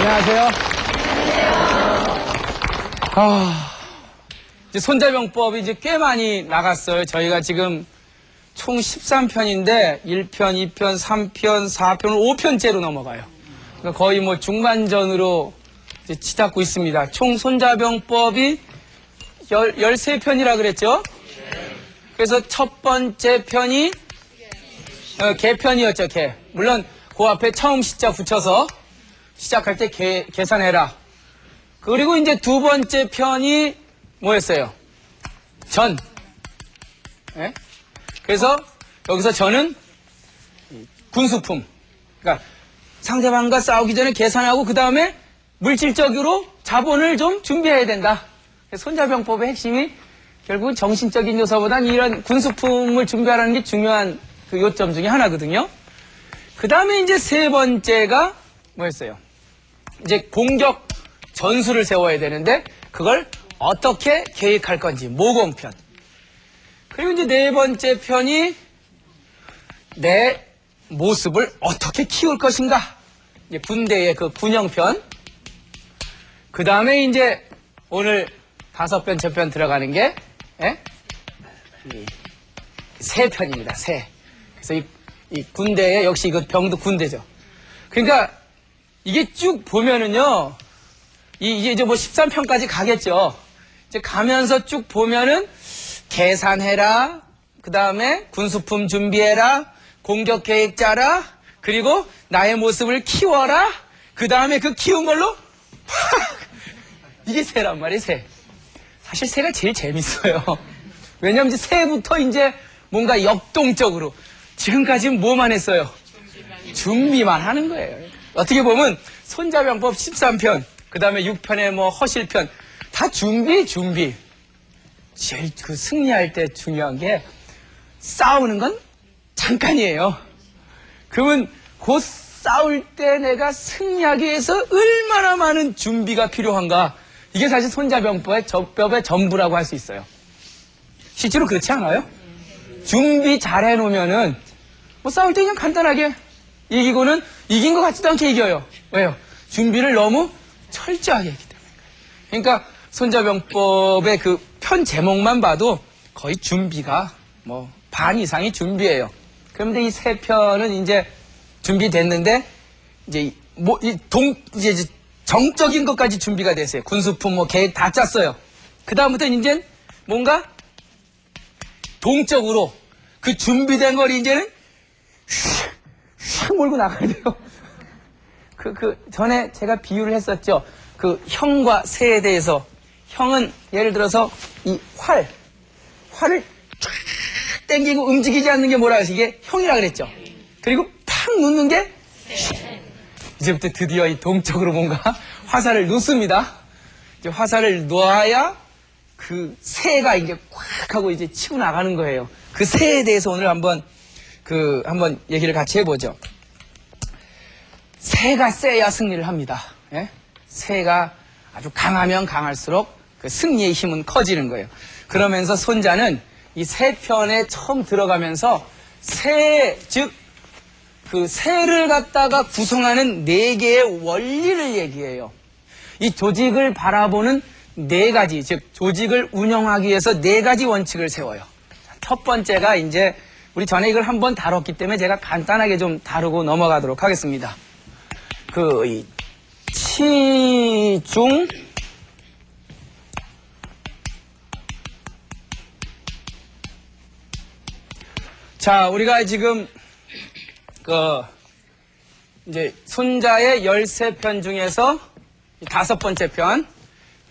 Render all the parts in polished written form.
안녕하세요. 이제 손자병법이 이제 꽤 많이 나갔어요. 저희가 지금 총 13편인데 1편, 2편, 3편, 4편, 5편째로 넘어가요. 그러니까 거의 뭐 중반전으로 이제 치닫고 있습니다. 총 손자병법이 13편이라 그랬죠? 그래서 첫 번째 편이 개편이었죠, 개. 물론 그 앞에 처음 시자 붙여서 시작할 때 계산해라. 그리고 이제 두 번째 편이 뭐였어요? 전. 예? 그래서 여기서 전은 군수품. 그러니까 상대방과 싸우기 전에 계산하고 그 다음에 물질적으로 자본을 좀 준비해야 된다. 손자병법의 핵심이 결국은 정신적인 요소보다는 이런 군수품을 준비하라는 게 중요한 그 요점 중에 하나거든요. 그 다음에 이제 세 번째가 뭐였어요? 이제 공격 전술을 세워야 되는데 그걸 어떻게 계획할 건지 모공편. 그리고 이제 네 번째 편이 내 모습을 어떻게 키울 것인가. 이제 군대의 그 군형편. 그 다음에 이제 오늘 5번째 편 들어가는 게 새 편입니다. 새. 그래서 이 군대에 역시 이거 병도 군대죠. 그러니까 이게 쭉 보면은요. 이제 이제 뭐 13편까지 가겠죠. 이제 가면서 쭉 보면은 계산해라. 그 다음에 군수품 준비해라. 공격 계획 짜라. 그리고 나의 모습을 키워라. 그 다음에 그 키운 걸로 팍! 이게 새란 말이에요, 새. 사실 새가 제일 재밌어요. 왜냐면 이제 새부터 이제 뭔가 역동적으로 지금까지는 뭐만 했어요? 준비만 하는 거예요. 어떻게 보면 손자병법 13편, 그 다음에 6편의 뭐 허실편 다 준비. 제일 그 승리할 때 중요한 게 싸우는 건 잠깐이에요. 그러면 곧 싸울 때 내가 승리하기 위해서 얼마나 많은 준비가 필요한가. 이게 사실 손자병법의 전부라고 할 수 있어요. 실제로 그렇지 않아요? 준비 잘 해놓으면은 뭐 싸울 때 그냥 간단하게 이기고는 이긴 것 같지도 않게 이겨요. 왜요? 준비를 너무 철저하게 했기 때문에. 그러니까 손자병법의 그 편 제목만 봐도 거의 준비가 뭐 반 이상이 준비예요. 그런데 이 세 편은 이제 준비됐는데 이제 이제 정적인 것까지 준비가 됐어요. 군수품 뭐 계획 다 짰어요. 그 다음부터 이제 뭔가 동적으로 그 준비된 걸 이제는 휙 몰고 나가야 돼요. 전에 제가 비유를 했었죠. 그 형과 새에 대해서. 형은 예를 들어서 이 활을 쫙 당기고 움직이지 않는 게 뭐라 해서 이게 형이라 그랬죠. 그리고 팍 놓는 게 이제부터 드디어 이 동적으로 뭔가 화살을 놓습니다. 이제 화살을 놓아야 그 새가 이제 꽉 하고 이제 치고 나가는 거예요. 그 새에 대해서 오늘 한번 얘기를 같이 해보죠. 새가 세야 승리를 합니다. 예? 새가 아주 강하면 강할수록 그 승리의 힘은 커지는 거예요. 그러면서 손자는 이 새 편에 처음 들어가면서 즉 그 새를 갖다가 구성하는 4개의 원리를 얘기해요. 이 조직을 바라보는 4가지, 즉 조직을 운영하기 위해서 4가지 원칙을 세워요. 첫 번째가 이제 우리 전에 이걸 한번 다뤘기 때문에 제가 간단하게 좀 다루고 넘어가도록 하겠습니다. 이 치중 자, 우리가 지금 이제 손자의 13편 중에서 5번째 편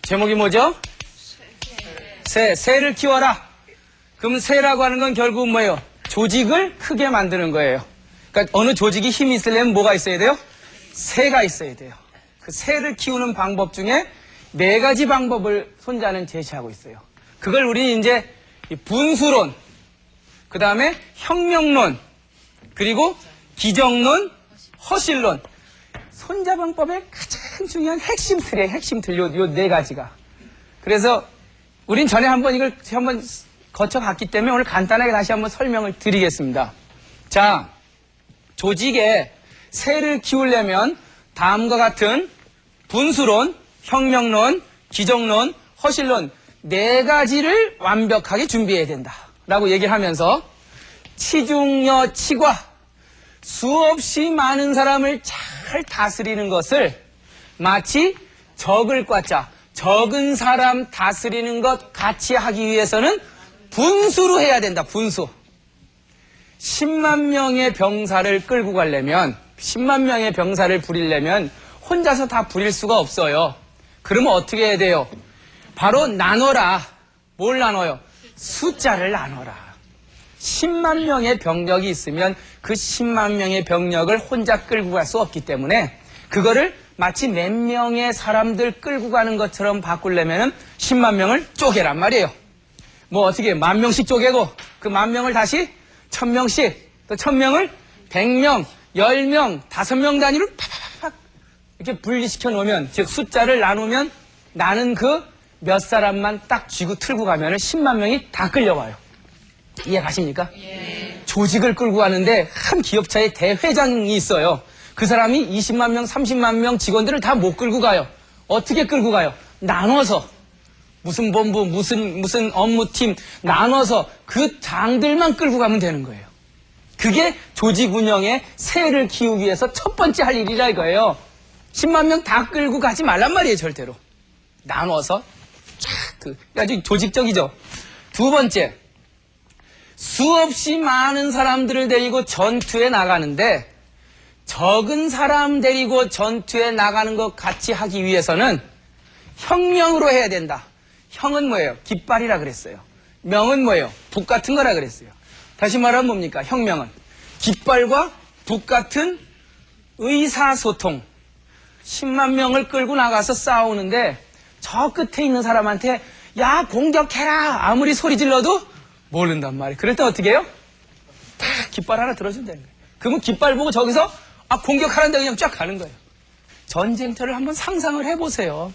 제목이 뭐죠? 새를 키워라. 그럼 새라고 하는 건 결국 뭐예요? 조직을 크게 만드는 거예요. 그러니까 어느 조직이 힘이 있으려면 뭐가 있어야 돼요? 새가 있어야 돼요. 그 새를 키우는 방법 중에 4가지 방법을 손자는 제시하고 있어요. 그걸 우리 이제 분수론, 그 다음에 혁명론, 그리고 기정론, 허실론. 손자병법의 가장 중요한 핵심틀이에요. 핵심틀, 요 4가지가. 그래서 우린 전에 이걸 한번 거쳐갔기 때문에 오늘 간단하게 다시 한번 설명을 드리겠습니다. 자, 조직에 새를 키우려면 다음과 같은 분수론, 혁명론, 기정론, 허실론 네 가지를 완벽하게 준비해야 된다라고 얘기를 하면서 치중여 치과 수없이 많은 사람을 잘 다스리는 것을 마치 적을 꽈자 적은 사람 다스리는 것 같이 하기 위해서는 분수로 해야 된다. 분수. 10만 명의 병사를 끌고 가려면 10만 명의 병사를 부리려면 혼자서 다 부릴 수가 없어요. 그러면 어떻게 해야 돼요? 바로 나눠라. 뭘 나눠요? 숫자를 나눠라. 10만 명의 병력이 있으면 그 10만 명의 병력을 혼자 끌고 갈 수 없기 때문에 그거를 마치 몇 명의 사람들 끌고 가는 것처럼 바꾸려면 10만 명을 쪼개란 말이에요. 뭐 어떻게 10,000명씩 쪼개고 그 10,000명을 다시 1,000명씩 또 1,000명을 100명, 10명, 5명 단위로 팍팍팍 이렇게 분리시켜 놓으면 즉 숫자를 나누면 나는 그 몇 사람만 딱 쥐고 틀고 가면 10만 명이 다 끌려와요. 이해 가십니까? 예. 조직을 끌고 가는데 한 기업차에 대회장이 있어요. 그 사람이 20만 명, 30만 명 직원들을 다 못 끌고 가요. 어떻게 끌고 가요? 나눠서. 무슨 본부, 무슨 업무팀 나눠서 그 장들만 끌고 가면 되는 거예요. 그게 조직 운영의 세를 키우기 위해서 첫 번째 할 일이라 이거예요. 10만 명 다 끌고 가지 말란 말이에요, 절대로. 나눠서 쫙, 아주 조직적이죠. 두 번째, 수없이 많은 사람들을 데리고 전투에 나가는데 적은 사람 데리고 전투에 나가는 것 같이 하기 위해서는 혁명으로 해야 된다. 형은 뭐예요? 깃발이라 그랬어요. 명은 뭐예요? 북 같은 거라 그랬어요. 다시 말하면 뭡니까? 혁명은 깃발과 북 같은 의사소통. 10만 명을 끌고 나가서 싸우는데 저 끝에 있는 사람한테 야 공격해라 아무리 소리 질러도 모른단 말이에요. 그럴 때 어떻게 해요? 딱 깃발 하나 들어준다는 거예요. 그러면 깃발 보고 저기서 공격하란다 그냥 쫙 가는 거예요. 전쟁터를 한번 상상을 해보세요.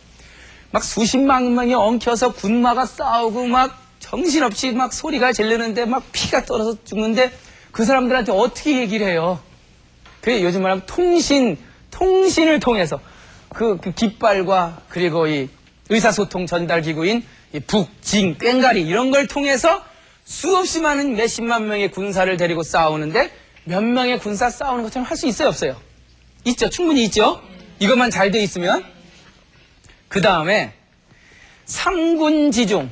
막 수십만 명이 엉켜서 군마가 싸우고 막 정신없이 막 소리가 질르는데 막 피가 떨어져 죽는데 그 사람들한테 어떻게 얘기를 해요? 그게 요즘 말하면 통신을 통해서 그 깃발과 그리고 이 의사소통 전달 기구인 이 북, 징, 꽹가리 이런 걸 통해서 수없이 많은 몇십만 명의 군사를 데리고 싸우는데 몇 명의 군사 싸우는 것처럼 할 수 있어요, 없어요? 있죠. 충분히 있죠. 이것만 잘 돼 있으면. 그 다음에 삼군지중.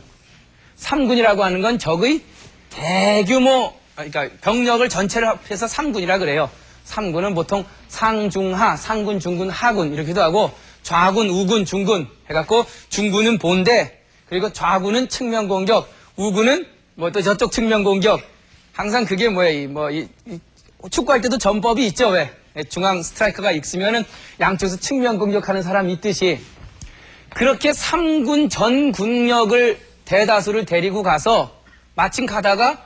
삼군이라고 하는 건 적의 대규모 그러니까 병력을 전체를 합해서 삼군이라 그래요. 삼군은 보통 상중하, 상군, 중군, 하군 이렇게도 하고 좌군, 우군, 중군 해갖고 중군은 본대 그리고 좌군은 측면 공격, 우군은 뭐 또 저쪽 측면 공격. 항상 그게 뭐예요? 축구할 때도 전법이 있죠. 왜? 중앙 스트라이커가 있으면은 양쪽에서 측면 공격하는 사람이 있듯이 그렇게 3군 전 군력을 대다수를 데리고 가서 마침 가다가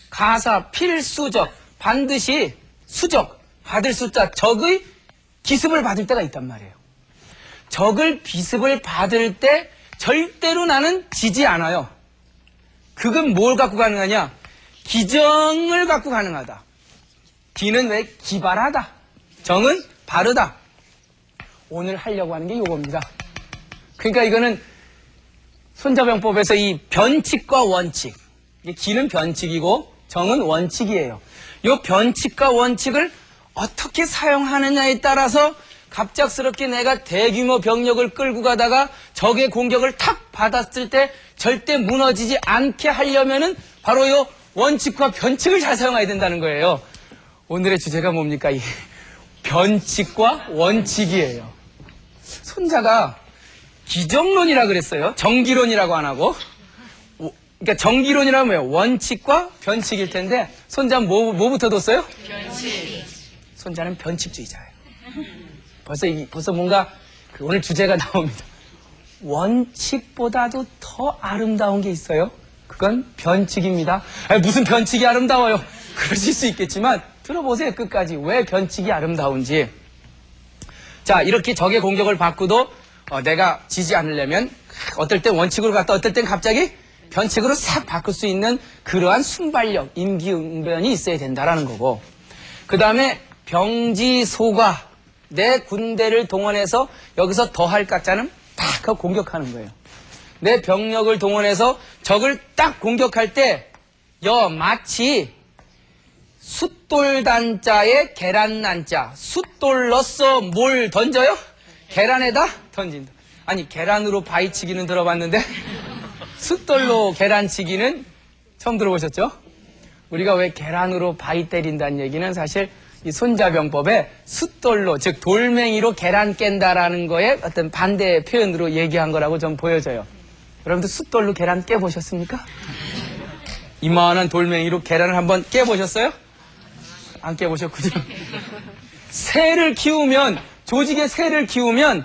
가사 필수적 반드시 수적 받을 숫자 적의 기습을 받을 때가 있단 말이에요. 적을 기습을 받을 때 절대로 나는 지지 않아요. 그건 뭘 갖고 가능하냐? 기정을 갖고 가능하다. 기는 왜 기발하다. 정은 바르다. 오늘 하려고 하는 게 이겁니다. 그러니까 이거는 손자병법에서 이 변칙과 원칙. 기는 변칙이고 정은 원칙이에요. 이 변칙과 원칙을 어떻게 사용하느냐에 따라서 갑작스럽게 내가 대규모 병력을 끌고 가다가 적의 공격을 탁 받았을 때 절대 무너지지 않게 하려면은 바로 이 원칙과 변칙을 잘 사용해야 된다는 거예요. 오늘의 주제가 뭡니까? 이 변칙과 원칙이에요. 손자가 기정론이라 그랬어요. 정기론이라고 안 하고. 그러니까 정기론이라면 뭐예요? 원칙과 변칙일 텐데 손자는 뭐부터 뒀어요? 변칙. 손자는 변칙주의자예요. 벌써 뭔가 오늘 주제가 나옵니다. 원칙보다도 더 아름다운 게 있어요. 그건 변칙입니다. 아니, 무슨 변칙이 아름다워요? 그러실 수 있겠지만 들어보세요. 끝까지. 왜 변칙이 아름다운지. 자, 이렇게 적의 공격을 받고도 내가 지지 않으려면 어떨 땐 원칙으로 갔다 어떨 땐 갑자기 변칙으로 싹 바꿀 수 있는 그러한 순발력, 임기응변이 있어야 된다라는 거고. 그 다음에 병지소과 내 군대를 동원해서 여기서 더할 깍자는 팍 하고 공격하는 거예요. 내 병력을 동원해서 적을 딱 공격할 때 마치 숫돌단자에 계란난자. 숫돌로서 뭘 던져요? 계란에다 던진다. 아니, 계란으로 바위치기는 들어봤는데 숫돌로 계란치기는 처음 들어보셨죠? 우리가 왜 계란으로 바위 때린다는 얘기는 사실 이 손자병법에 숫돌로, 즉 돌멩이로 계란 깬다라는 거에 어떤 반대 표현으로 얘기한 거라고 좀 보여져요. 여러분들 숫돌로 계란 깨보셨습니까? 이만한 돌멩이로 계란을 한번 깨보셨어요? 안 깨보셨군요. 새를 키우면, 조직의 새를 키우면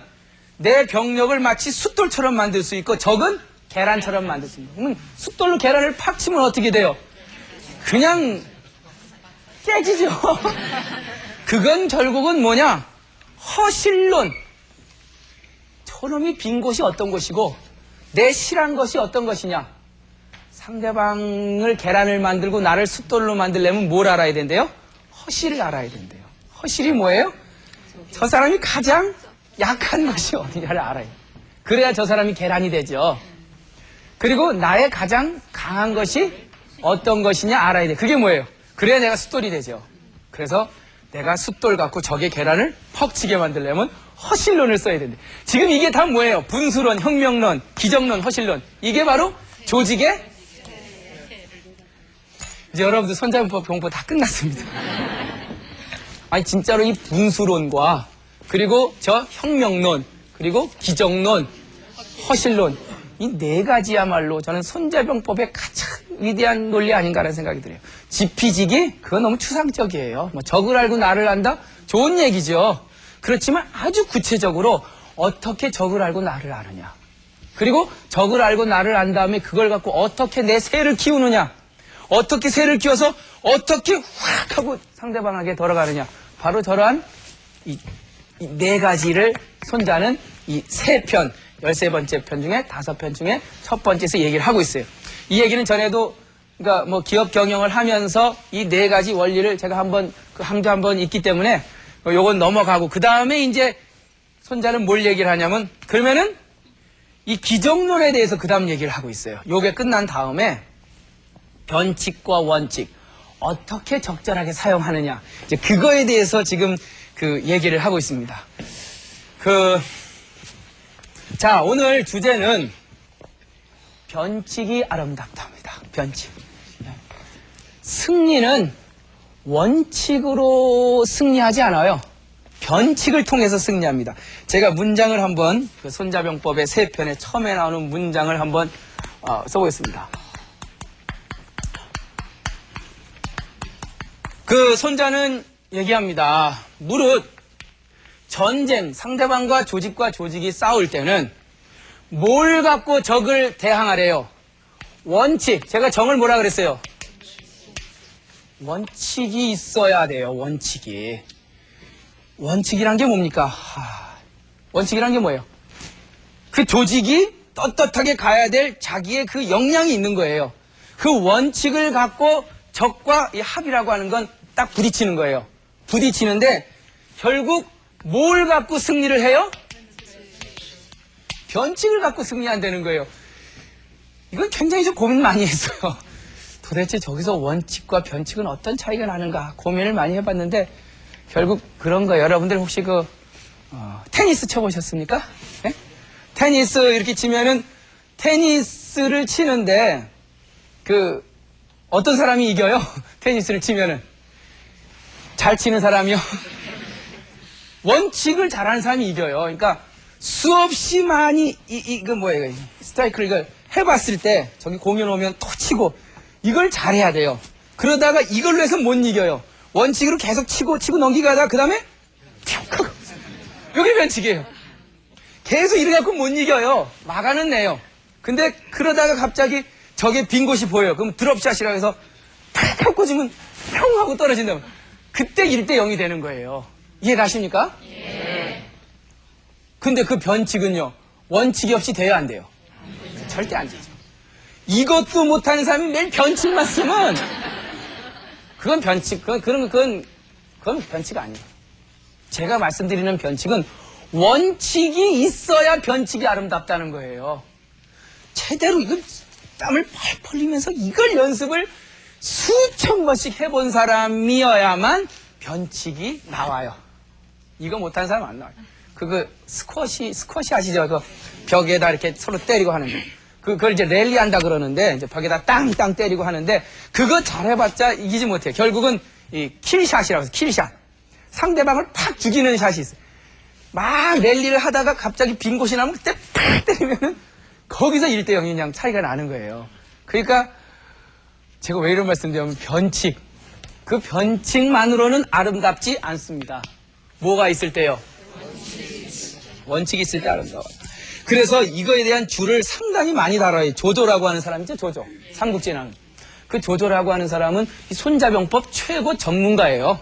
내 병력을 마치 숫돌처럼 만들 수 있고 적은 계란처럼 만들 수 있는. 그러면 숫돌로 계란을 팍 치면 어떻게 돼요? 그냥 깨지죠. 그건 결국은 뭐냐? 허실론. 저놈이 빈 곳이 어떤 곳이고 내 실한 것이 어떤 것이냐? 상대방을 계란을 만들고 나를 숫돌로 만들려면 뭘 알아야 된대요? 허실을 알아야 된대요. 허실이 뭐예요? 저 사람이 가장 약한 것이 어디냐를 알아요. 그래야 저 사람이 계란이 되죠. 그리고 나의 가장 강한 것이 어떤 것이냐 알아야 돼. 그게 뭐예요? 그래야 내가 숫돌이 되죠. 그래서 내가 숫돌 갖고 적의 계란을 퍽 치게 만들려면 허실론을 써야 된대. 지금 이게 다 뭐예요? 분수론, 혁명론, 기정론, 허실론. 이게 바로 조직의 이제 여러분들 손자병법 공부 다 끝났습니다. 아니 진짜로 이 분수론과 그리고 저 혁명론 그리고 기정론, 허실론 이 네 가지야말로 저는 손자병법의 가장 위대한 논리 아닌가라는 생각이 들어요. 지피지기 그건 너무 추상적이에요. 뭐 적을 알고 나를 안다? 좋은 얘기죠. 그렇지만 아주 구체적으로 어떻게 적을 알고 나를 아느냐. 그리고 적을 알고 나를 안 다음에 그걸 갖고 어떻게 내 새를 키우느냐. 어떻게 새를 키워서 어떻게 확 하고 상대방에게 돌아가느냐. 바로 저러한 이 네 가지를 손자는 이 세 편, 13번째 편 중에 5편 중에 첫 번째에서 얘기를 하고 있어요. 이 얘기는 전에도 그러니까 뭐 기업 경영을 하면서 이 네 가지 원리를 제가 한번 그 함도 한번 있기 때문에 요건 넘어가고 그 다음에 이제 손자는 뭘 얘기를 하냐면 그러면은 이 기정론에 대해서 그 다음 얘기를 하고 있어요. 요게 끝난 다음에 변칙과 원칙 어떻게 적절하게 사용하느냐 이제 그거에 대해서 지금 그 얘기를 하고 있습니다. 자 오늘 주제는 변칙이 아름답답니다. 변칙. 승리는 원칙으로 승리하지 않아요. 변칙을 통해서 승리합니다. 제가 문장을 한번 그 손자병법의 3편에 처음에 나오는 문장을 한번 써보겠습니다. 그 손자는 얘기합니다. 무릇 전쟁, 상대방과 조직이 싸울 때는 뭘 갖고 적을 대항하래요? 원칙. 제가 정을 뭐라 그랬어요? 원칙이 있어야 돼요. 원칙이. 원칙이란 게 뭡니까? 원칙이란 게 뭐예요? 그 조직이 떳떳하게 가야 될 자기의 그 역량이 있는 거예요. 그 원칙을 갖고 적과 이 합이라고 하는 건 딱 부딪히는 거예요. 부딪히는데 결국 뭘 갖고 승리를 해요? 변칙을 갖고 승리 안 되는 거예요. 이건 굉장히 좀 고민 많이 했어요. 도대체 저기서 원칙과 변칙은 어떤 차이가 나는가 고민을 많이 해봤는데 결국 그런 거 여러분들 혹시 테니스 쳐보셨습니까? 네? 테니스 이렇게 치면은 테니스를 치는데 어떤 사람이 이겨요? 테니스를 치면은 잘 치는 사람이요. 원칙을 잘하는 사람이 이겨요. 그러니까 수없이 많이 뭐예요? 스트라이크를 이걸 해봤을 때 저기 공연 오면 또 치고 이걸 잘해야 돼요. 그러다가 이걸로 해서 못 이겨요. 원칙으로 계속 치고 넘기고 하다가 그 다음에 툭 하고 여기 변칙이에요. 계속 이래 갖고 못 이겨요. 막아는 내요. 근데 그러다가 갑자기 저게 빈 곳이 보여요. 그럼 드롭샷이라고 해서 탁 하고 꽂으면 평 하고 떨어진다면 그때 1대 0이 되는 거예요. 이해 가십니까? 예. 근데 그 변칙은요. 원칙이 없이 돼야 안 돼요. 절대 안 되죠. 이것도 못하는 사람이 매일 변칙만 쓰면 그건 변칙, 그건 변칙 아니에요. 제가 말씀드리는 변칙은 원칙이 있어야 변칙이 아름답다는 거예요. 제대로 이걸 땀을 펄펄 흘리면서 이걸 연습을 수천 번씩 해본 사람이어야만 변칙이 나와요. 이거 못하는 사람 안 나와요. 스쿼시 아시죠? 그 벽에다 이렇게 서로 때리고 하는 거. 그걸 이제 랠리 한다 그러는데, 이제 벽에다 땅 때리고 하는데, 그거 잘해봤자 이기지 못해요. 결국은 이 킬샷이라고 해서 킬샷. 상대방을 팍 죽이는 샷이 있어요. 막 랠리를 하다가 갑자기 빈 곳이 나면 그때 팍 때리면은 거기서 1대 0이 그냥 차이가 나는 거예요. 그러니까 제가 왜 이런 말씀드리냐면 변칙. 그 변칙만으로는 아름답지 않습니다. 뭐가 있을 때요? 원칙이 있을 때 아름다워요. 그래서 이거에 대한 줄을 상당히 많이 달아요. 조조라고 하는 사람이죠, 조조. 삼국지나는. 그 조조라고 하는 사람은 이 손자병법 최고 전문가예요.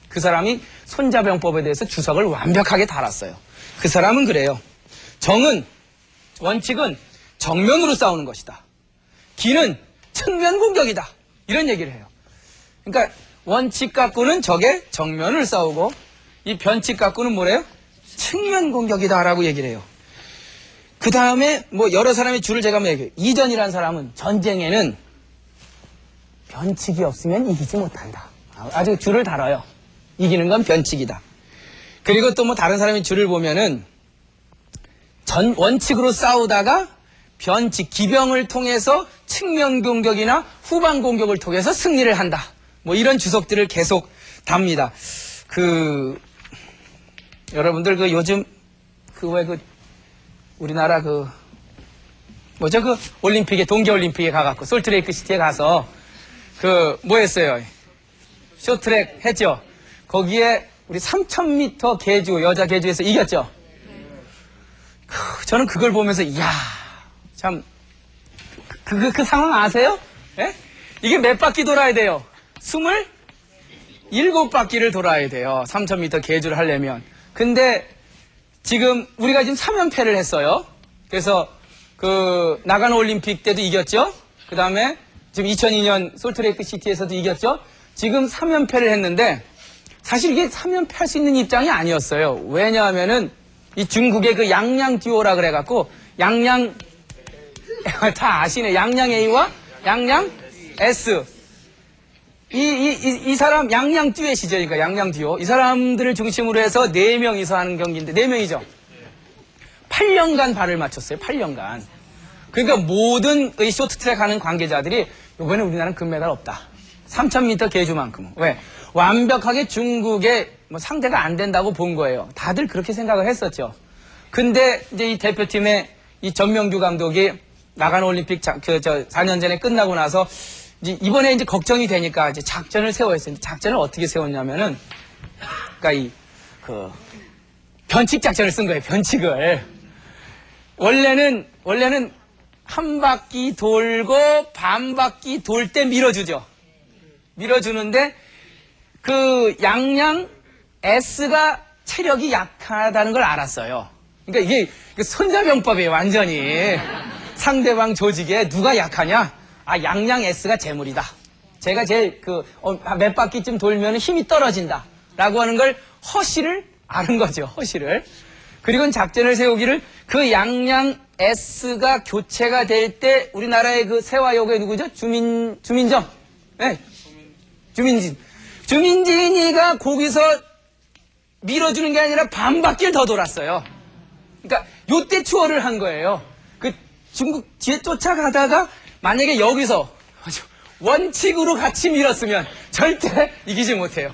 그 사람이 손자병법에 대해서 주석을 완벽하게 달았어요. 그 사람은 그래요. 원칙은 정면으로 싸우는 것이다. 기는 측면 공격이다. 이런 얘기를 해요. 그러니까 원칙 갖고는 적의 정면을 싸우고 이 변칙 갖고는 뭐래요? 측면 공격이다라고 얘기를 해요. 그 다음에 뭐 여러 사람의 줄을 제가 한번 얘기해요. 이전이라는 사람은 전쟁에는 변칙이 없으면 이기지 못한다. 아주 줄을 달아요. 이기는 건 변칙이다. 그리고 또 뭐 다른 사람의 줄을 보면은 원칙으로 싸우다가 변칙, 기병을 통해서 측면 공격이나 후방 공격을 통해서 승리를 한다. 뭐 이런 주석들을 계속 답니다. 여러분들 요즘 우리나라 올림픽에, 동계올림픽에 가갖고 솔트레이크 시티에 가서 뭐 했어요? 쇼트트랙 했죠? 거기에 우리 3000m 계주, 여자 계주에서 이겼죠? 저는 그걸 보면서, 이야, 참, 그 상황 아세요? 예? 이게 몇 바퀴 돌아야 돼요? 27바퀴를 돌아야 돼요. 3000m 계주를 하려면. 근데 지금 우리가 지금 3연패를 했어요. 그래서 나가노 올림픽 때도 이겼죠? 그 다음에 지금 2002년 솔트레이크 시티에서도 이겼죠? 지금 3연패를 했는데 사실 이게 3연패 할 수 있는 입장이 아니었어요. 왜냐하면은 이 중국의 양양 듀오라 그래갖고 양양 다 아시네. 양양 A와 양양 S. 이 사람 양양 듀엣이죠. 그러니까 양양 듀오. 이 사람들을 중심으로 해서 4명이서 하는 경기인데 4명이죠. 8년간 발을 맞췄어요. 8년간. 그러니까 모든 이 쇼트트랙 하는 관계자들이 이번에 우리나라는 금메달 없다. 3000m 계주만큼은. 왜? 완벽하게 중국의 상대가 안 된다고 본 거예요. 다들 그렇게 생각을 했었죠. 근데 이제 이 대표팀의 이 전명규 감독이 나가노 올림픽 4년 전에 끝나고 나서 이번에 이제 걱정이 되니까 이제 작전을 세워했어요. 작전을 어떻게 세웠냐면은, 그러니까 변칙 작전을 쓴 거예요. 변칙을. 원래는 한 바퀴 돌고 반 바퀴 돌 때 밀어주죠. 밀어주는데 양양 S가 체력이 약하다는 걸 알았어요. 그러니까 이게 손자병법이에요. 완전히. 상대방 조직에 누가 약하냐? 양양 S가 재물이다. 제가 제일 몇 바퀴쯤 돌면 힘이 떨어진다. 라고 하는 걸 허시를 아는 거죠. 허시를. 그리고 작전을 세우기를 양양 S가 교체가 될 때 우리나라의 세화여고의 누구죠? 주민정. 네. 주민진이가 거기서 밀어주는 게 아니라 반 바퀴를 더 돌았어요. 그러니까 요때 추월을 한 거예요. 중국 뒤에 쫓아가다가 만약에 여기서 원칙으로 같이 밀었으면 절대 이기지 못해요.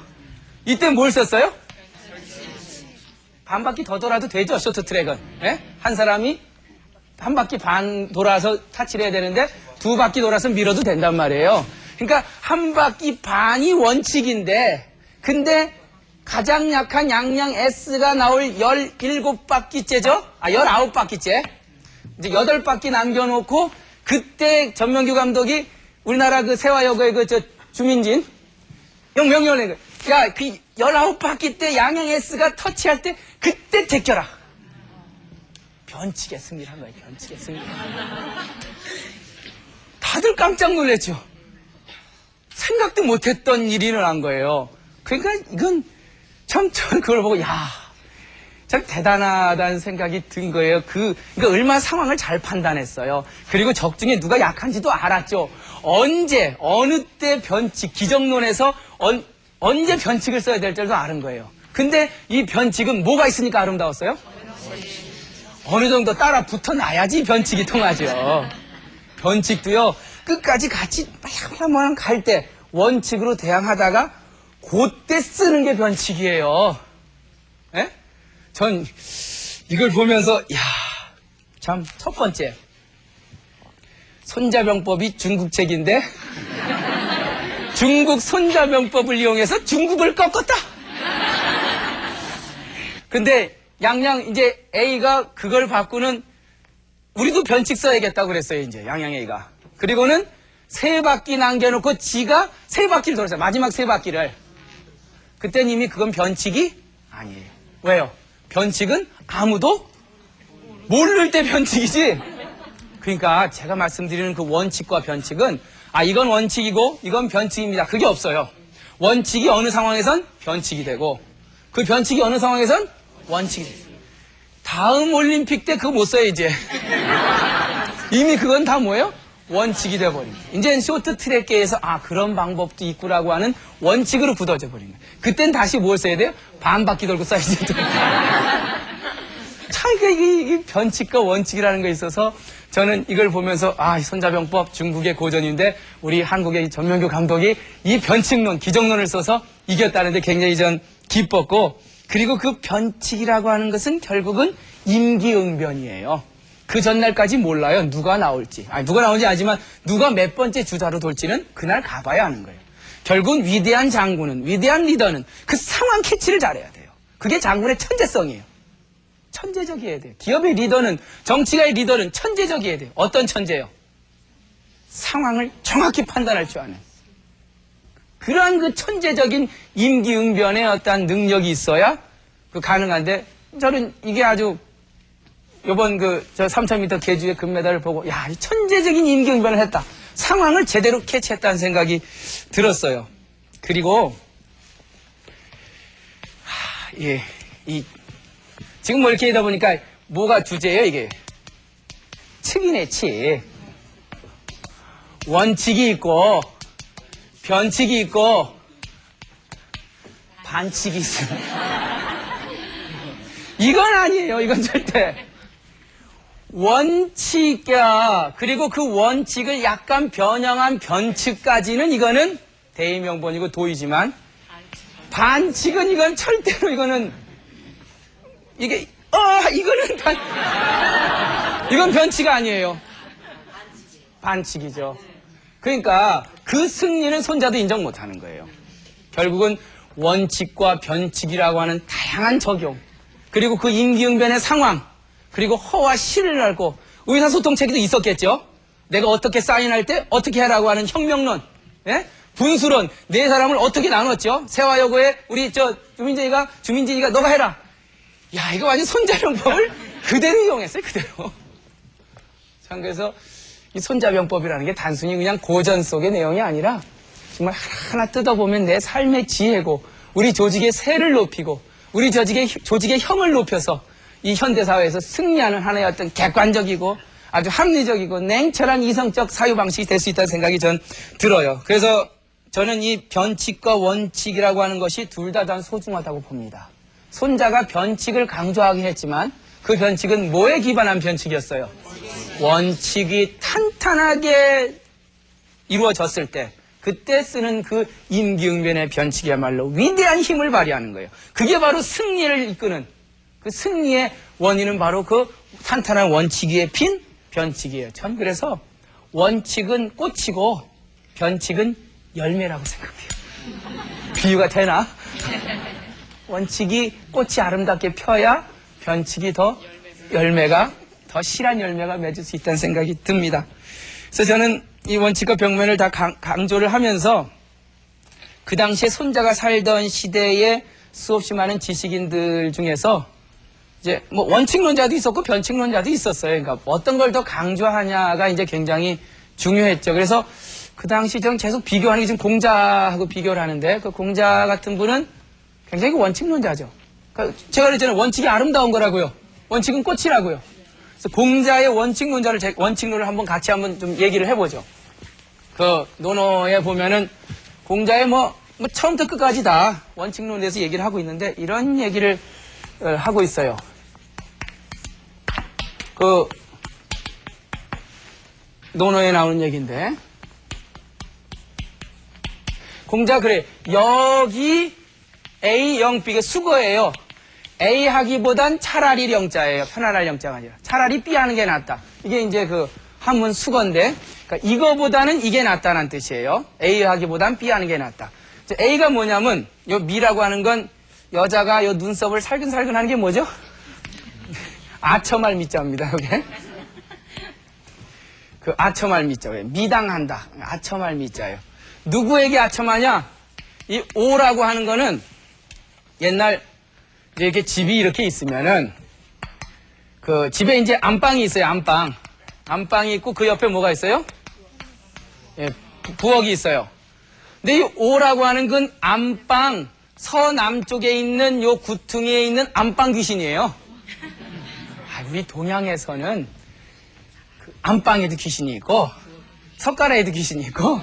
이때 뭘 썼어요? 반 바퀴 더 돌아도 되죠, 쇼트트랙은. 네? 한 사람이 한 바퀴 반 돌아서 타치를 해야 되는데 2바퀴 돌아서 밀어도 된단 말이에요. 그러니까 한 바퀴 반이 원칙인데 근데 가장 약한 양양 S가 나올 17바퀴째죠? 19바퀴째. 이제 8바퀴 남겨놓고 그때 전명규 감독이 우리나라 세화여고의 주민진 명령을 낸 거예요. 야, 19바퀴 때 양양 S가 터치할 때 그때 제껴라. 변칙의 승리를 한 거예요. 변칙의 승리. 다들 깜짝 놀랐죠. 생각도 못했던 일이 일어난 거예요. 그러니까 이건 참, 저는 그걸 보고, 야, 참 대단하다는 생각이 든 거예요. 그러니까 얼마나 상황을 잘 판단했어요. 그리고 적중에 누가 약한지도 알았죠. 언제, 어느 때 변칙, 기정론에서 언제 변칙을 써야 될 줄도 아는 거예요. 근데 이 변칙은 뭐가 있으니까 아름다웠어요? 어느 정도 따라 붙어놔야지 변칙이 통하죠. 변칙도요, 끝까지 같이 말랑말랑 갈 때 원칙으로 대항하다가 그때 쓰는 게 변칙이에요. 예? 전 이걸 보면서 야, 참 첫 번째 손자병법이 중국 책인데 중국 손자병법을 이용해서 중국을 꺾었다. 근데 양양 이제 A가 그걸 바꾸는 우리도 변칙 써야겠다고 그랬어요. 이제 양양 A가. 그리고는 세 바퀴 남겨놓고 지가 세 바퀴를 돌았어요. 마지막 세 바퀴를. 그때는 이미 그건 변칙이 아니에요. 왜요? 변칙은 아무도 모를 때 변칙이지. 그러니까 제가 말씀드리는 그 원칙과 변칙은 이건 원칙이고 이건 변칙입니다. 그게 없어요. 원칙이 어느 상황에선 변칙이 되고 그 변칙이 어느 상황에선 원칙이 돼요. 다음 올림픽 때 그거 못 써요 이제. 이미 그건 다 뭐예요? 원칙이 돼버립니다. 이제는 쇼트트랙계에서 그런 방법도 있구라고 하는 원칙으로 굳어져 버린 거예요. 그땐 다시 뭘 써야 돼요? 반 바퀴 돌고 써야지. 참 이게 변칙과 원칙이라는 거에 있어서 저는 이걸 보면서 이 손자병법 중국의 고전인데 우리 한국의 전명규 감독이 이 변칙론, 기정론을 써서 이겼다는데 굉장히 전 기뻤고, 그리고 그 변칙이라고 하는 것은 결국은 임기응변이에요. 그 전날까지 몰라요. 누가 나올지. 누가 나올지 알지만 누가 몇 번째 주자로 돌지는 그날 가봐야 하는 거예요. 결국은 위대한 장군은, 위대한 리더는 그 상황 캐치를 잘해야 돼요. 그게 장군의 천재성이에요. 천재적이어야 돼요. 기업의 리더는, 정치가의 리더는 천재적이어야 돼요. 어떤 천재요? 상황을 정확히 판단할 줄 아는. 그러한 그 천재적인 임기응변의 어떠한 능력이 있어야 가능한데, 저는 이게 아주 요번 저 3000m 계주의 금메달을 보고 이 천재적인 임기응변을 했다. 상황을 제대로 캐치했다는 생각이 들었어요. 그리고 지금 뭐 이렇게 하다 보니까 뭐가 주제예요 이게? 칙이네 칙. 원칙이 있고 변칙이 있고 반칙이 있어요. 이건 아니에요. 이건 절대. 원칙이야. 그리고 그 원칙을 약간 변형한 변칙까지는 이거는 대의명분이고 도의지만, 반칙은 이건 절대로 이거는 이거는 이건 변칙 아니에요. 반칙이죠. 그러니까 그 승리는 손자도 인정 못하는 거예요. 결국은 원칙과 변칙이라고 하는 다양한 적용, 그리고 그 임기응변의 상황, 그리고 허와 실을 알고 의사소통체계도 있었겠죠. 내가 어떻게 사인할 때 어떻게 하라고 하는 혁명론, 분수론, 네 사람을 어떻게 나눴죠. 세화여고에 우리 주민재이가 너가 해라. 이거 완전 손자병법을 그대로 이용했어요. 그대로. 참 그래서 이 손자병법이라는 게 단순히 그냥 고전 속의 내용이 아니라 정말 하나하나 뜯어보면 내 삶의 지혜고, 우리 조직의 세를 높이고, 우리 조직의 형을 높여서 이 현대사회에서 승리하는 하나의 어떤 객관적이고 아주 합리적이고 냉철한 이성적 사유방식이 될 수 있다는 생각이 전 들어요. 그래서 저는 이 변칙과 원칙이라고 하는 것이 둘 다 소중하다고 봅니다. 손자가 변칙을 강조하긴 했지만 그 변칙은 뭐에 기반한 변칙이었어요? 원칙이 탄탄하게 이루어졌을 때, 그때 쓰는 그 임기응변의 변칙이야말로 위대한 힘을 발휘하는 거예요. 그게 바로 승리를 이끄는, 그 승리의 원인은 바로 그 탄탄한 원칙 위에 핀 변칙이에요. 전 그래서 원칙은 꽃이고 변칙은 열매라고 생각해요. 비유가 되나? 원칙이 꽃이 아름답게 펴야 변칙이 열매가 더 실한 열매가 맺을 수 있다는 생각이 듭니다. 그래서 저는 이 원칙과 병면을 다 강조를 하면서 그 당시에 손자가 살던 시대에 수없이 많은 지식인들 중에서 이제 뭐 원칙론자도 있었고 변칙론자도 있었어요. 그러니까 어떤 걸 더 강조하냐가 이제 굉장히 중요했죠. 그래서 그 당시 저는 계속 비교하는 게 지금 공자하고 비교를 하는데, 그 공자 같은 분은 굉장히 원칙론자죠. 그러니까 제가 그랬잖아요. 원칙이 아름다운 거라고요. 원칙은 꽃이라고요. 그래서 공자의 원칙론을 한번 같이 한번 좀 얘기를 해보죠. 그 논어에 보면은 공자의 뭐 처음부터 끝까지 다 원칙론에 대해서 얘기를 하고 있는데 이런 얘기를 하고 있어요. 그 논어에 나오는 얘기인데 공자 그래 여기 A 영비가 수거예요. A 하기보단 차라리 영자예요. 편안할 영자가 아니라 차라리 B 하는 게 낫다. 이게 이제 그 한문 수거인데 그러니까 이거보다는 이게 낫다는 뜻이에요. A 하기보단 B 하는 게 낫다. A가 뭐냐면 요 미라고 하는 건 여자가 요 눈썹을 살근살근 하는 게 뭐죠? 아첨할 미자입니다. 이게 그 아첨할 미자 미당한다. 아첨할 미자예요. 누구에게 아첨하냐? 이 오라고 하는 거는 옛날 이렇게 집이 이렇게 있으면은 그 집에 이제 안방이 있어요. 안방이 있고 그 옆에 뭐가 있어요? 예, 부엌이 있어요. 근데 이 오라고 하는 건 안방 서남쪽에 있는 요 구퉁이에 있는 안방 귀신이에요. 우리 동양에서는 그 안방에도 귀신이 있고 석가래에도 귀신이 있고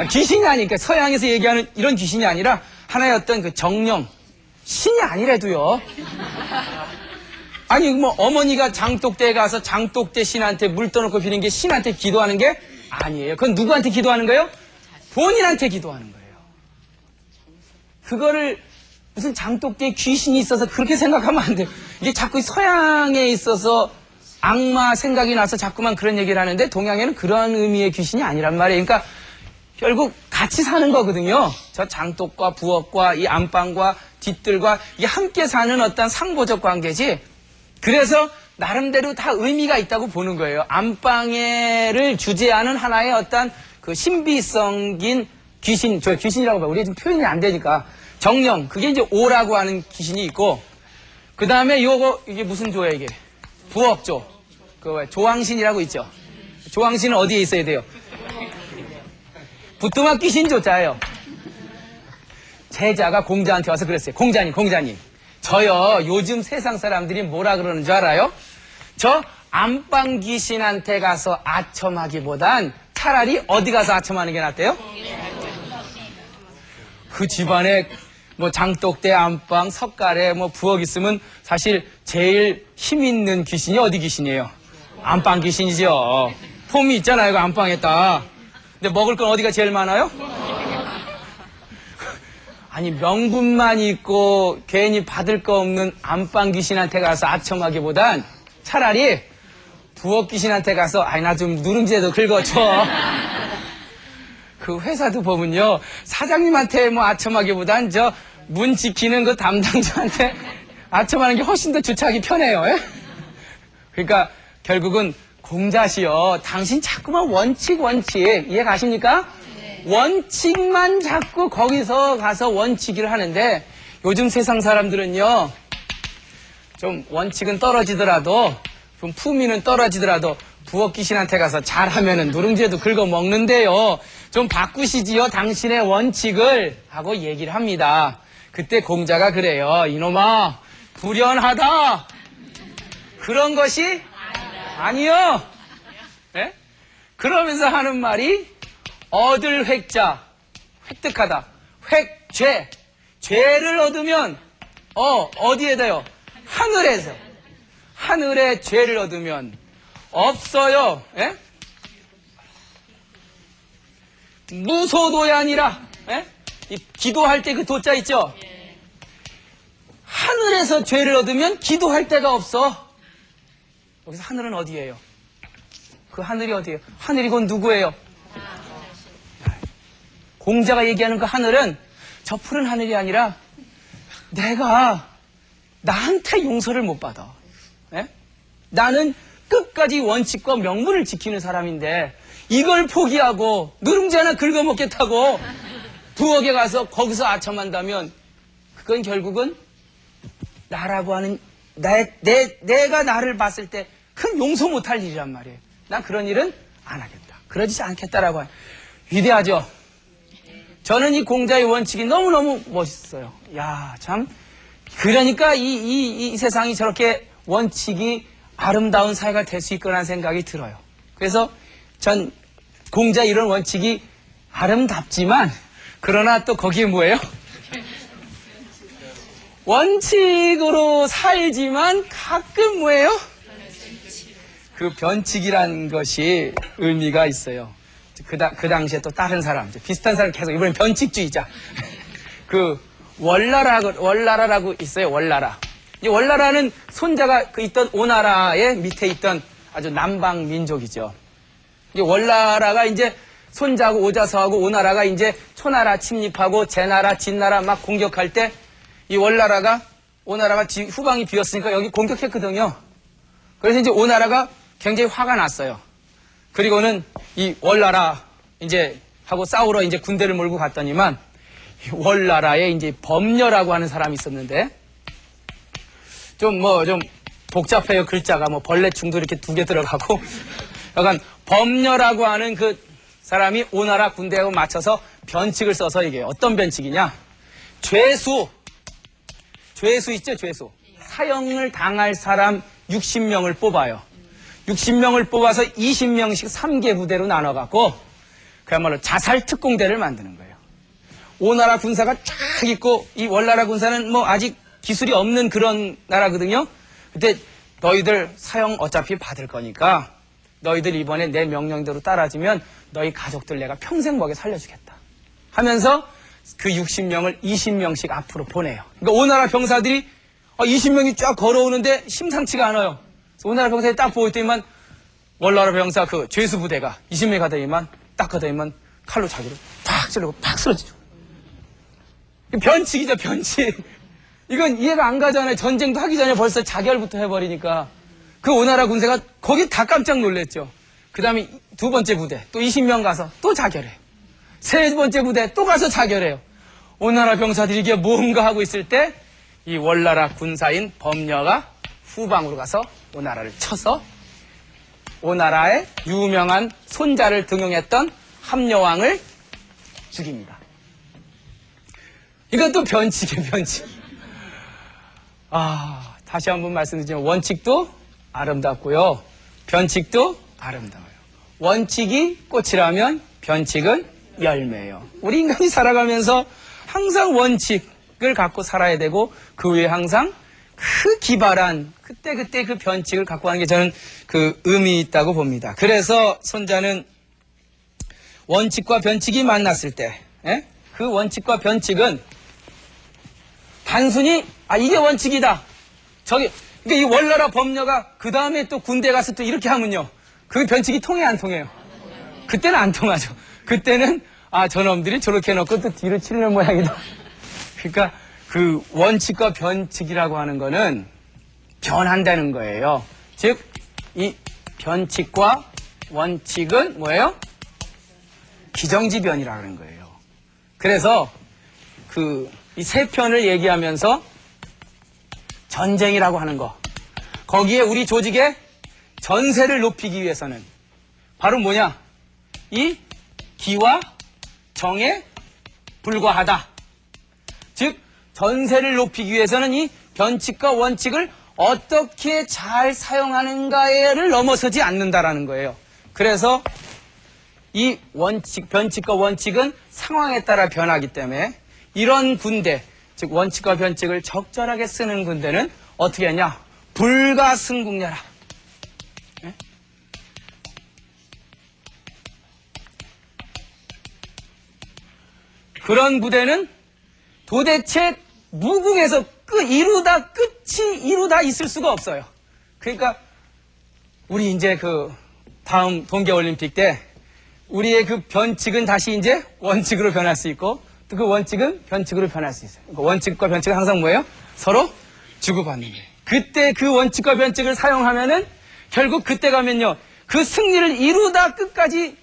귀신이 아니니까 서양에서 얘기하는 이런 귀신이 아니라 하나의 어떤 그 정령 신이 아니래도요. 아니 뭐 어머니가 장독대에 가서 장독대 신한테 물 떠놓고 비는 게 신한테 기도하는 게 아니에요. 그건 누구한테 기도하는 거예요? 본인한테 기도하는 거예요. 그거를 무슨 장독대에 귀신이 있어서 그렇게 생각하면 안 돼요. 이게 자꾸 서양에 있어서 악마 생각이 나서 자꾸만 그런 얘기를 하는데 동양에는 그런 의미의 귀신이 아니란 말이에요. 그러니까 결국 같이 사는 거거든요. 저 장독과 부엌과 이 안방과 뒷뜰과 이게 함께 사는 어떤 상보적 관계지. 그래서 나름대로 다 의미가 있다고 보는 거예요. 안방에를 주재하는 하나의 어떤 그 신비성인 귀신, 저 귀신이라고 봐요. 우리 지금 표현이 안 되니까. 정령, 그게 이제 오라고 하는 귀신이 있고, 그 다음에 요거, 이게 무슨 조예요, 이게? 부엌조. 그 조왕신이라고 있죠. 조왕신은 어디에 있어야 돼요? 부뚜막 귀신 조자예요. 제자가 공자한테 와서 그랬어요. 공자님. 저요, 요즘 세상 사람들이 뭐라 그러는 줄 알아요? 저 안방 귀신한테 가서 아첨하기보단 차라리 어디 가서 아첨하는 게 낫대요? 그 집안에 뭐 장독대, 안방, 석가래, 뭐 부엌 있으면 사실 제일 힘 있는 귀신이 어디 귀신이에요? 안방 귀신이죠. 폼이 있잖아요, 그 안방에다. 근데 먹을 건 어디가 제일 많아요? 아니 명분만 있고 괜히 받을 거 없는 안방 귀신한테 가서 아첨하기보단 차라리 부엌 귀신한테 가서 아이 나 좀 누룽지에도 긁어줘. 그 회사도 보면요 사장님한테 뭐 아첨하기보단 저 문 지키는 그 담당자한테 아첨하는 게 훨씬 더 주차하기 편해요. 예? 그러니까 결국은 공자시여 당신 자꾸만 원칙 이해 가십니까? 원칙만 자꾸 거기서 가서 원칙을 하는데 요즘 세상 사람들은요 좀 원칙은 떨어지더라도 좀 품위는 떨어지더라도 부엌 귀신한테 가서 잘하면은 누룽지에도 긁어 먹는데요. 좀 바꾸시지요 당신의 원칙을 하고 얘기를 합니다. 그때 공자가 그래요. 이놈아 불연하다. 그런 것이 아니요. 네? 그러면서 하는 말이 얻을 획자, 획득하다. 획죄. 죄를 얻으면, 어디에다요? 하늘에서. 하늘에 죄를 얻으면 없어요. 예? 무소도야 아니라, 예? 이 기도할 때 그 도자 있죠? 하늘에서 죄를 얻으면 기도할 데가 없어. 여기서 하늘은 어디예요? 그 하늘이 어디예요? 하늘이 곧 누구예요? 공자가 얘기하는 그 하늘은 저 푸른 하늘이 아니라 내가 나한테 용서를 못 받아. 예? 나는 끝까지 원칙과 명분을 지키는 사람인데 이걸 포기하고 누룽지 하나 긁어먹겠다고 부엌에 가서 거기서 아첨한다면 그건 결국은 나라고 하는 내가 나를 봤을 때 큰 용서 못할 일이란 말이에요. 난 그런 일은 안 하겠다. 그러지 않겠다라고 위대하죠. 저는 이 공자의 원칙이 너무너무 멋있어요. 야, 참. 그러니까 이 세상이 저렇게 원칙이 아름다운 사회가 될 수 있구나 생각이 들어요. 그래서 전 공자 이런 원칙이 아름답지만, 그러나 또 거기에 뭐예요? 원칙으로 살지만 가끔 뭐예요? 그 변칙이라는 것이 의미가 있어요. 그 당시에 또 다른 사람, 비슷한 사람 계속, 이번엔 변칙주의자. 그 월나라라고 있어요, 월나라. 이 월나라는 손자가 있던 오나라의 밑에 있던 아주 남방 민족이죠. 이 월나라가 이제 손자하고 오자서하고 오나라가 이제 초나라 침입하고 제나라, 진나라 막 공격할 때 이 월나라가, 오나라가 후방이 비었으니까 여기 공격했거든요. 그래서 이제 오나라가 굉장히 화가 났어요. 그리고는 이 월나라 이제 하고 싸우러 이제 군대를 몰고 갔더니만, 월나라에 이제 범녀라고 하는 사람이 있었는데, 좀 복잡해요, 글자가. 벌레충도 이렇게 2개 들어가고, 약간 범녀라고 하는 그 사람이 오나라 군대하고 맞춰서 변칙을 써서, 이게 어떤 변칙이냐? 죄수 있죠, 죄수. 사형을 당할 사람 60명을 뽑아요. 60명을 뽑아서 20명씩 3개 부대로 나눠갖고, 그야말로 자살 특공대를 만드는 거예요. 오나라 군사가 쫙 있고, 이 월나라 군사는 아직 기술이 없는 그런 나라거든요. 그때 너희들 사형 어차피 받을 거니까, 너희들 이번에 내 명령대로 따라주면 너희 가족들 내가 평생 먹여 살려주겠다 하면서 그 60명을 20명씩 앞으로 보내요. 그러니까 오나라 병사들이 20명이 쫙 걸어오는데 심상치가 않아요. 그래서 오나라 병사들이 딱 보고 있더니만, 월나라 병사 그 죄수 부대가 20명이 가더니만, 딱 가더니만 칼로 자기를 팍 찌르고 팍 쓰러지죠. 변칙이죠, 변칙. 이건 이해가 안 가잖아요. 전쟁도 하기 전에 벌써 자결부터 해버리니까. 그 오나라 군사가 거기 다 깜짝 놀랐죠. 그 다음에 2번째 부대 또 20명 가서 또 자결해요. 3번째 부대 또 가서 자결해요. 오나라 병사들이 이게 뭔가 하고 있을 때, 이 월나라 군사인 범녀가 후방으로 가서 오나라를 쳐서 오나라의 유명한 손자를 등용했던 함여왕을 죽입니다. 이것도 변칙이에요, 변칙. 다시 한번 말씀드리지만, 원칙도 아름답고요, 변칙도 아름다워요. 원칙이 꽃이라면 변칙은 열매예요. 우리 인간이 살아가면서 항상 원칙을 갖고 살아야 되고, 그 위에 항상 그 기발한 그때 그 변칙을 갖고 하는 게 저는 그 의미 있다고 봅니다. 그래서 손자는 원칙과 변칙이 만났을 때, 그 원칙과 변칙은 단순히 이게 원칙이다, 그러니까 이 월나라 범녀가 그 다음에 또 군대 가서 또 이렇게 하면요, 그 변칙이 통해 안 통해요? 그때는 안 통하죠. 그때는 저놈들이 저렇게 해놓고 또 뒤로 치는 모양이다. 그러니까 그 원칙과 변칙이라고 하는 거는 변한다는 거예요. 즉, 이 변칙과 원칙은 뭐예요? 기정지변이라는 거예요. 그래서 이 세 편을 얘기하면서 전쟁이라고 하는 거, 거기에 우리 조직의 전세를 높이기 위해서는 바로 뭐냐? 이 기와 정에 불과하다. 즉, 전세를 높이기 위해서는 이 변칙과 원칙을 어떻게 잘 사용하는가를 넘어서지 않는다라는 거예요. 그래서 이 변칙과 원칙은 상황에 따라 변하기 때문에, 이런 군대, 즉 원칙과 변칙을 적절하게 쓰는 군대는 어떻게 하냐? 불가승국녀라. 그런 부대는 도대체 무궁에서 끝이 이루다 있을 수가 없어요. 그러니까 우리 이제 그 다음 동계올림픽 때 우리의 그 변칙은 다시 이제 원칙으로 변할 수 있고, 또 그 원칙은 변칙으로 변할 수 있어요. 그러니까 원칙과 변칙은 항상 뭐예요? 서로 주고받는 거예요. 그때 그 원칙과 변칙을 사용하면은 결국 그때 가면요, 그 승리를 이루다 끝까지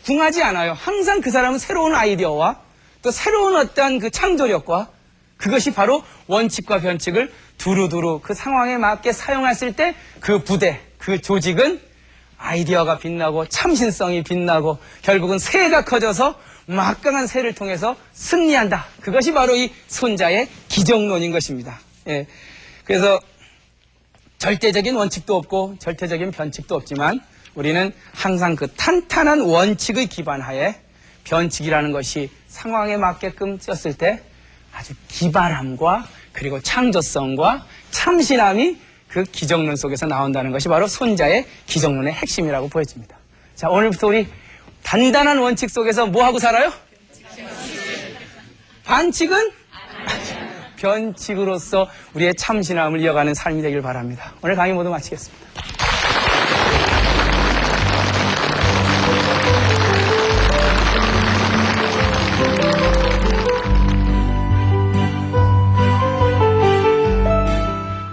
궁하지 않아요. 항상 그 사람은 새로운 아이디어와 또 새로운 어떤 그 창조력과, 그것이 바로 원칙과 변칙을 두루두루 그 상황에 맞게 사용했을 때 그 부대, 그 조직은 아이디어가 빛나고 참신성이 빛나고 결국은 새해가 커져서 막강한 세를 통해서 승리한다. 그것이 바로 이 손자의 기정론인 것입니다. 예. 그래서 절대적인 원칙도 없고 절대적인 변칙도 없지만 우리는 항상 그 탄탄한 원칙의 기반하에 변칙이라는 것이 상황에 맞게끔 썼을 때 아주 기발함과 그리고 창조성과 참신함이 그 기정론 속에서 나온다는 것이 바로 손자의 기정론의 핵심이라고 보여집니다. 자, 오늘부터 우리 단단한 원칙 속에서 뭐 하고 살아요? 반칙은? 변칙으로서 우리의 참신함을 이어가는 삶이 되길 바랍니다. 오늘 강의 모두 마치겠습니다.